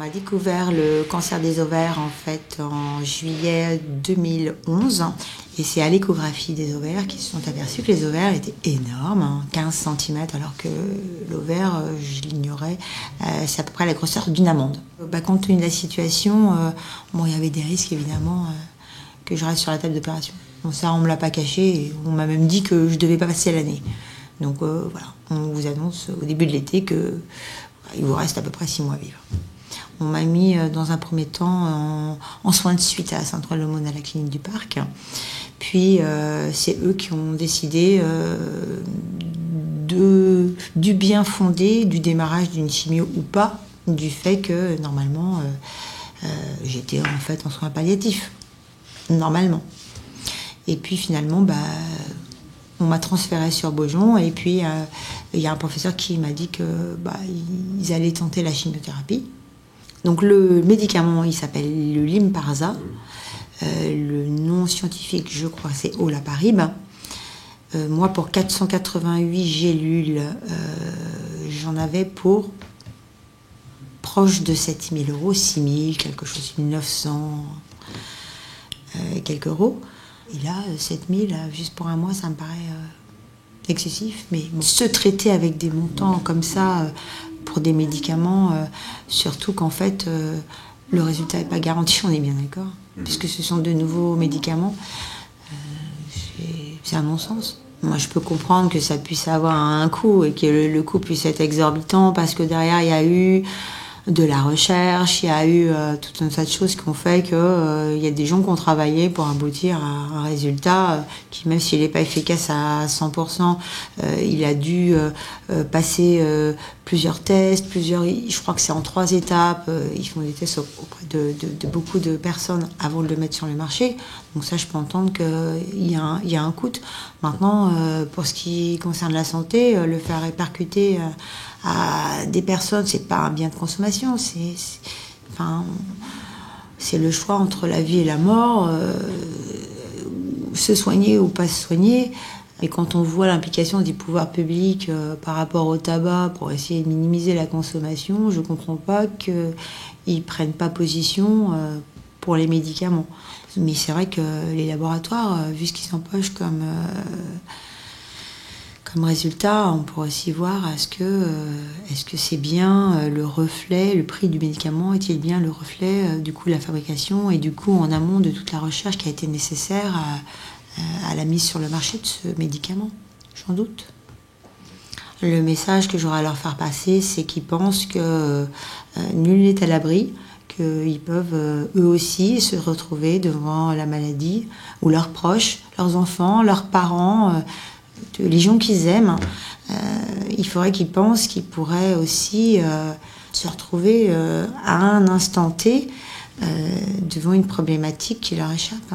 a découvert le cancer des ovaires en fait en juillet 2011 et c'est à l'échographie des ovaires qu'ils se sont aperçus que les ovaires étaient énormes, 15 cm, alors que l'ovaire, je l'ignorais, c'est à peu près la grosseur d'une amande. Compte tenu de la situation, il y avait des risques évidemment que je reste sur la table d'opération. Bon, ça, on me l'a pas caché et on m'a même dit que je devais pas passer l'année. Donc voilà, on vous annonce au début de l'été que il vous reste à peu près 6 mois à vivre. On m'a mis dans un premier temps en soins de suite à Sainte-Croix-de-l'Aumône à la clinique du Parc. Puis c'est eux qui ont décidé du bien fondé, du démarrage d'une chimio ou pas, du fait que normalement j'étais en fait en soins palliatifs, normalement. Et puis finalement, on m'a transférée sur Beaujon et puis il y a un professeur qui m'a dit qu'ils allaient tenter la chimiothérapie. Donc le médicament, il s'appelle le Lynparza. Le nom scientifique, je crois, c'est olaparib. Moi, pour 488 gélules, j'en avais pour proche de 7 000 euros, 6 000, quelque chose, 900, quelques euros. Et là, 7 000, juste pour un mois, ça me paraît excessif. Mais bon, se traiter avec des montants comme ça pour des médicaments, surtout qu'en fait, le résultat n'est pas garanti, on est bien d'accord, puisque ce sont de nouveaux médicaments, c'est un non-sens. Moi, je peux comprendre que ça puisse avoir un coût et que le coût puisse être exorbitant parce que derrière, il y a eu de la recherche, il y a eu tout un tas de choses qui ont fait qu'il y a des gens qui ont travaillé pour aboutir à un résultat qui, même s'il n'est pas efficace à 100%, il a dû passer plusieurs tests, je crois que c'est en 3 étapes, ils font des tests auprès de beaucoup de personnes avant de le mettre sur le marché. Donc ça, je peux entendre qu'il y a un coût. Maintenant, pour ce qui concerne la santé, le faire répercuter à des personnes, c'est pas un bien de consommation, c'est le choix entre la vie et la mort, se soigner ou pas se soigner. Et quand on voit l'implication des pouvoirs publics par rapport au tabac pour essayer de minimiser la consommation, je comprends pas qu'ils prennent pas position pour les médicaments. Mais c'est vrai que les laboratoires, vu ce qu'ils empochent comme résultat, on pourrait aussi voir est-ce que c'est bien le reflet, le prix du médicament est-il bien le reflet du coût de la fabrication et du coût en amont de toute la recherche qui a été nécessaire à la mise sur le marché de ce médicament, j'en doute. Le message que j'aurais à leur faire passer, c'est qu'ils pensent que nul n'est à l'abri, qu'ils peuvent eux aussi se retrouver devant la maladie, ou leurs proches, leurs enfants, leurs parents, les gens qu'ils aiment. Il faudrait qu'ils pensent qu'ils pourraient aussi se retrouver à un instant T devant une problématique qui leur échappe.